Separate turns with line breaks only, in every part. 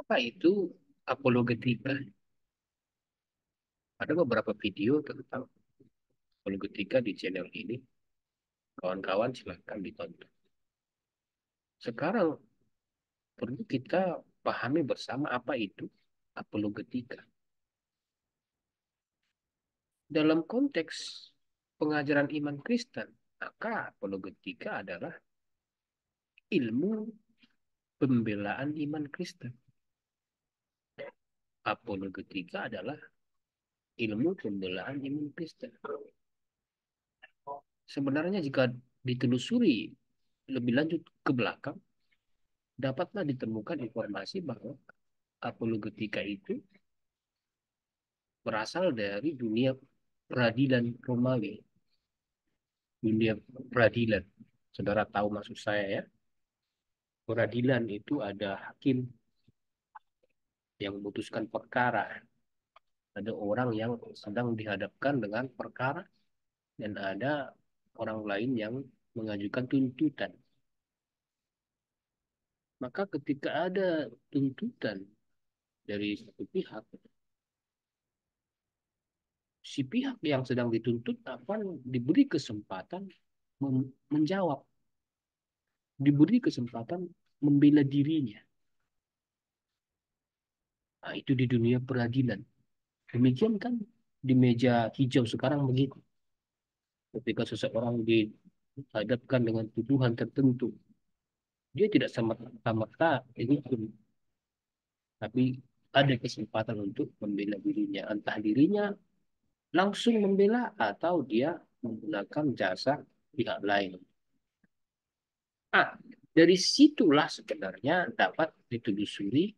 Apa itu apologetika? Ada beberapa video tentang apologetika di channel ini. Kawan-kawan silahkan ditonton. Sekarang perlu kita pahami bersama apa itu apologetika. Dalam konteks pengajaran iman Kristen, maka apologetika adalah ilmu pembelaan iman Kristen. Apologetika adalah ilmu pembelaan iman Kristen. Sebenarnya jika ditelusuri lebih lanjut ke belakang, dapatlah ditemukan informasi bahwa apologetika itu berasal dari dunia peradilan Romawi. Dunia peradilan. Saudara tahu maksud saya ya. Peradilan itu ada hakim yang memutuskan perkara. Ada orang yang sedang dihadapkan dengan perkara dan ada orang lain yang mengajukan tuntutan. Maka ketika ada tuntutan dari satu pihak, si pihak yang sedang dituntut akan diberi kesempatan menjawab, diberi kesempatan membela dirinya. Nah, itu di dunia peradilan. Demikian kan di meja hijau sekarang begitu. Ketika seseorang dihadapkan dengan tuduhan tertentu, dia tidak semata-mata dihukum, tapi ada kesempatan untuk membela dirinya. Entah dirinya langsung membela atau dia menggunakan jasa pihak lain. Ah, dari situlah sebenarnya dapat ditelusuri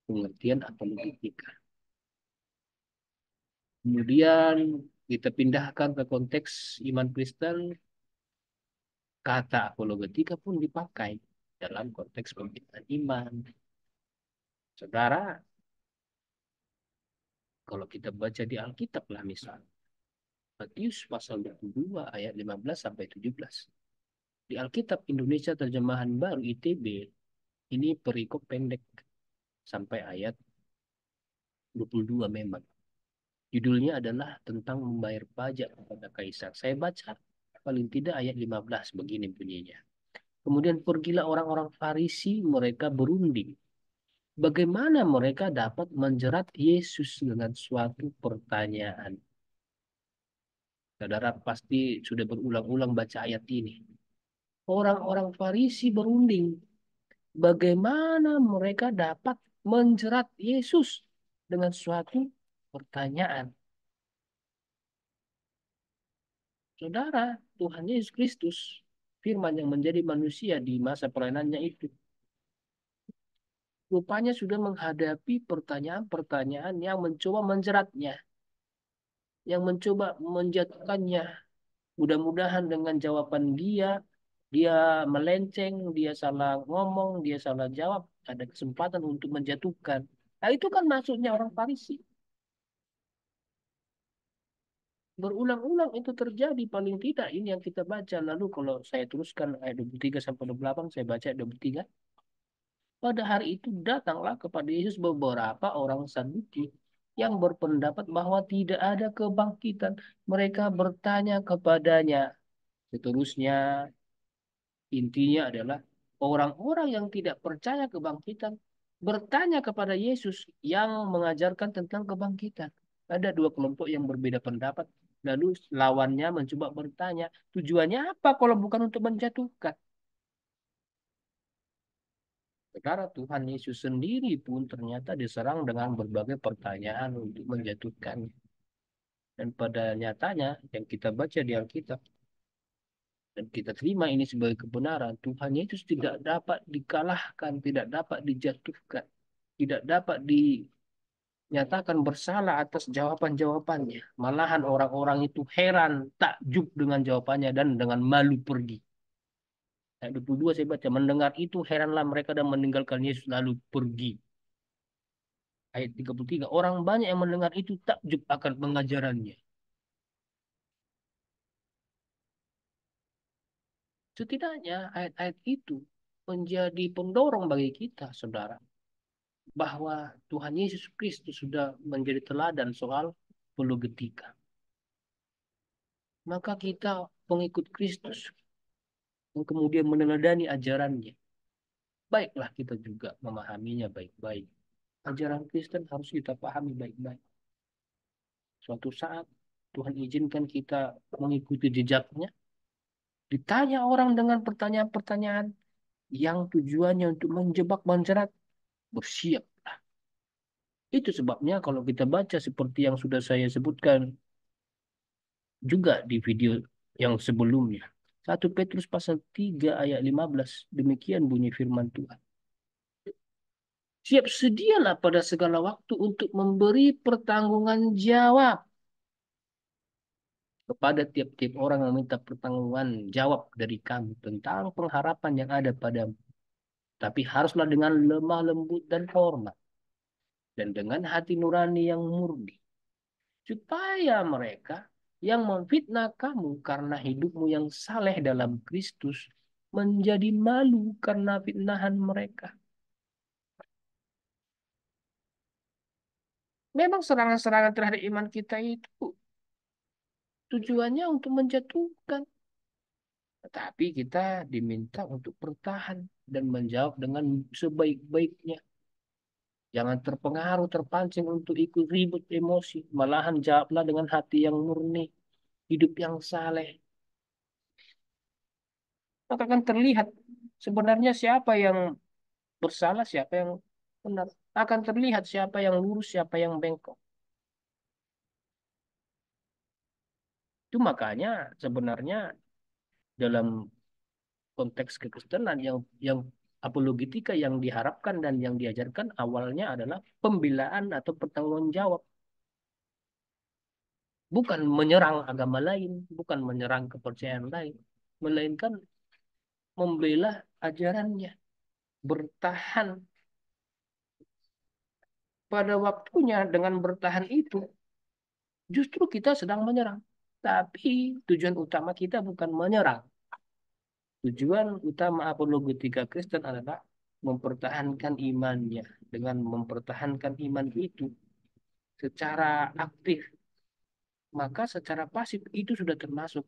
pengertian apologetika. Kemudian kita pindahkan ke konteks iman Kristen, kata apologetika pun dipakai dalam konteks pembelaan iman. Saudara, kalau kita baca di Alkitab lah misalnya, Matius pasal 22 ayat 15 sampai 17. Di Alkitab Indonesia terjemahan baru ITB, ini perikop pendek sampai ayat 22 memang. Judulnya adalah tentang membayar pajak kepada kaisar. Saya baca paling tidak ayat 15 begini bunyinya. Kemudian pergilah orang-orang Farisi, mereka berunding. Bagaimana mereka dapat menjerat Yesus dengan suatu pertanyaan? Saudara pasti sudah berulang-ulang baca ayat ini. Orang-orang Farisi berunding. Bagaimana mereka dapat menjerat Yesus dengan suatu pertanyaan? Saudara, Tuhan Yesus Kristus, firman yang menjadi manusia di masa pelayanannya itu, rupanya sudah menghadapi pertanyaan-pertanyaan yang mencoba menjeratnya, yang mencoba menjatuhkannya. Mudah-mudahan dengan jawaban dia, dia melenceng, dia salah ngomong, dia salah jawab, ada kesempatan untuk menjatuhkan. Nah, itu kan maksudnya orang Farisi. Berulang-ulang itu terjadi paling tidak ini yang kita baca. Lalu kalau saya teruskan ayat 23 sampai 28, saya baca ayat 23. Pada hari itu datanglah kepada Yesus beberapa orang Saduki yang berpendapat bahwa tidak ada kebangkitan. Mereka bertanya kepadanya. Seterusnya, intinya adalah orang-orang yang tidak percaya kebangkitan bertanya kepada Yesus yang mengajarkan tentang kebangkitan. Ada dua kelompok yang berbeda pendapat. Lalu lawannya mencoba bertanya, tujuannya apa kalau bukan untuk menjatuhkan? Saudara, Tuhan Yesus sendiri pun ternyata diserang dengan berbagai pertanyaan untuk menjatuhkan. Dan pada nyatanya yang kita baca di Alkitab dan kita terima ini sebagai kebenaran, Tuhan Yesus tidak dapat dikalahkan, tidak dapat dijatuhkan, tidak dapat dinyatakan bersalah atas jawaban-jawabannya. Malahan orang-orang itu heran, takjub dengan jawabannya dan dengan malu pergi. Ayat 22 saya baca, mendengar itu heranlah mereka dan meninggalkan Yesus lalu pergi. Ayat 33, orang banyak yang mendengar itu takjub akan pengajarannya. Setidaknya ayat-ayat itu menjadi pendorong bagi kita, saudara. bahwa Tuhan Yesus Kristus sudah menjadi teladan soal apologetika. Maka kita pengikut Kristus yang kemudian meneladani ajarannya, baiklah kita juga memahaminya baik-baik. Ajaran Kristen harus kita pahami baik-baik. Suatu saat Tuhan izinkan kita mengikuti jejaknya, ditanya orang dengan pertanyaan-pertanyaan yang tujuannya untuk menjebak, menjerat, bersiap. Itu sebabnya kalau kita baca seperti yang sudah saya sebutkan juga di video yang sebelumnya. 1 Petrus pasal 3 ayat 15. Demikian bunyi firman Tuhan. Siap sedialah pada segala waktu untuk memberi pertanggungan jawab kepada tiap-tiap orang yang meminta pertanggungan jawab dari kami tentang pengharapan yang ada padamu. Tapi haruslah dengan lemah lembut dan hormat dan dengan hati nurani yang murni, supaya mereka yang memfitnah kamu karena hidupmu yang saleh dalam Kristus menjadi malu karena fitnahan mereka. Memang serangan-serangan terhadap iman kita itu tujuannya untuk menjatuhkan. Tetapi kita diminta untuk bertahan dan menjawab dengan sebaik-baiknya. Jangan terpengaruh, terpancing untuk ikut ribut emosi. Malahan jawablah dengan hati yang murni, hidup yang saleh. Maka akan terlihat sebenarnya siapa yang bersalah, siapa yang benar. Akan terlihat siapa yang lurus, siapa yang bengkok. Itu makanya sebenarnya dalam konteks kekristenan yang apologetika yang diharapkan dan yang diajarkan awalnya adalah pembelaan atau pertanggungjawab, bukan menyerang agama lain, bukan menyerang kepercayaan lain, melainkan membela ajarannya, bertahan pada waktunya. Dengan bertahan itu justru kita sedang menyerang, tapi tujuan utama kita bukan menyerang. Tujuan utama apologetika Kristen adalah mempertahankan imannya. Dengan mempertahankan iman itu secara aktif, maka secara pasif itu sudah termasuk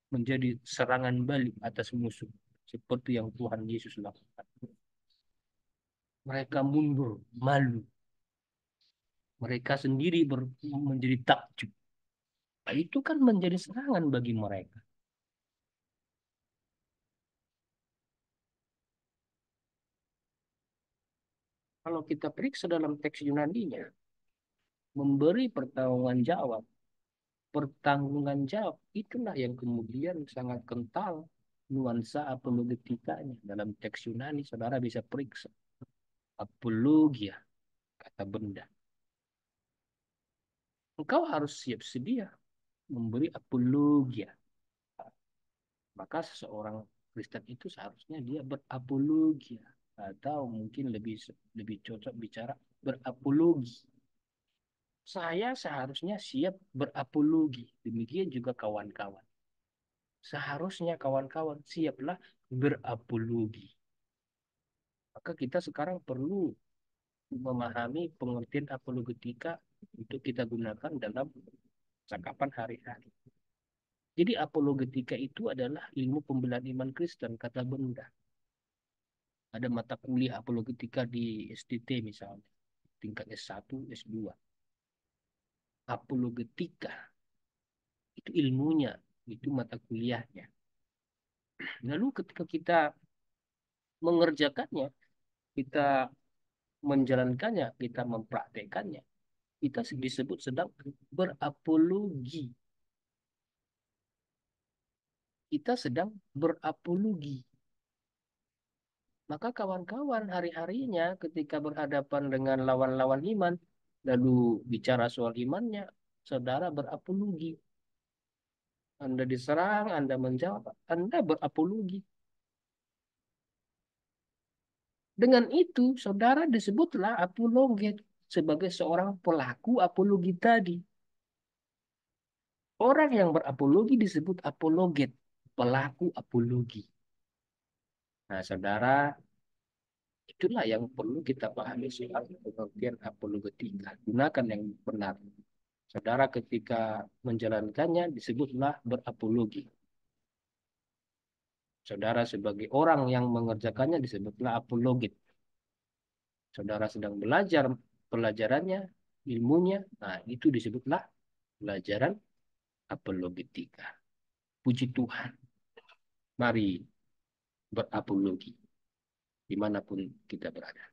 menjadi serangan balik atas musuh. Seperti yang Tuhan Yesus lakukan. Mereka mundur, malu. Mereka sendiri menjadi takjub. Nah, itu kan menjadi serangan bagi mereka. Kalau kita periksa dalam teks Yunaninya, memberi pertanggungan jawab itulah yang kemudian sangat kental nuansa apologetikanya dalam teks Yunani. Saudara bisa periksa apologia, kata benda. Engkau harus siap sedia memberi apologia. Maka seseorang Kristen itu seharusnya dia berapologia, atau mungkin lebih lebih cocok bicara berapologi. Saya seharusnya siap berapologi. Demikian juga kawan-kawan. Seharusnya kawan-kawan siaplah berapologi. Maka kita sekarang perlu memahami pengertian apologetika untuk kita gunakan dalam cakapan hari-hari. Jadi apologetika itu adalah ilmu pembelaan iman Kristen, kata benda. Ada mata kuliah apologetika di STT misalnya, tingkat S1, S2. Apologetika itu ilmunya, itu mata kuliahnya. Lalu ketika kita mengerjakannya, kita menjalankannya, kita mempraktekannya, kita disebut sedang berapologi. Kita sedang berapologi. Maka kawan-kawan hari-harinya ketika berhadapan dengan lawan-lawan iman, lalu bicara soal imannya, saudara berapologi. Anda diserang, Anda menjawab, Anda berapologi. Dengan itu, saudara disebutlah apologet sebagai seorang pelaku apologi tadi. Orang yang berapologi disebut apologet, pelaku apologi. Nah, saudara Itulah yang perlu kita pahami soal pengertian apologetika. Gunakan yang benar. Saudara ketika menjalankannya disebutlah berapologi. Saudara sebagai orang yang mengerjakannya disebutlah apologit. Saudara sedang belajar pelajarannya, ilmunya, nah itu disebutlah pelajaran apologetika. Puji Tuhan, mari berapologi dimanapun kita berada.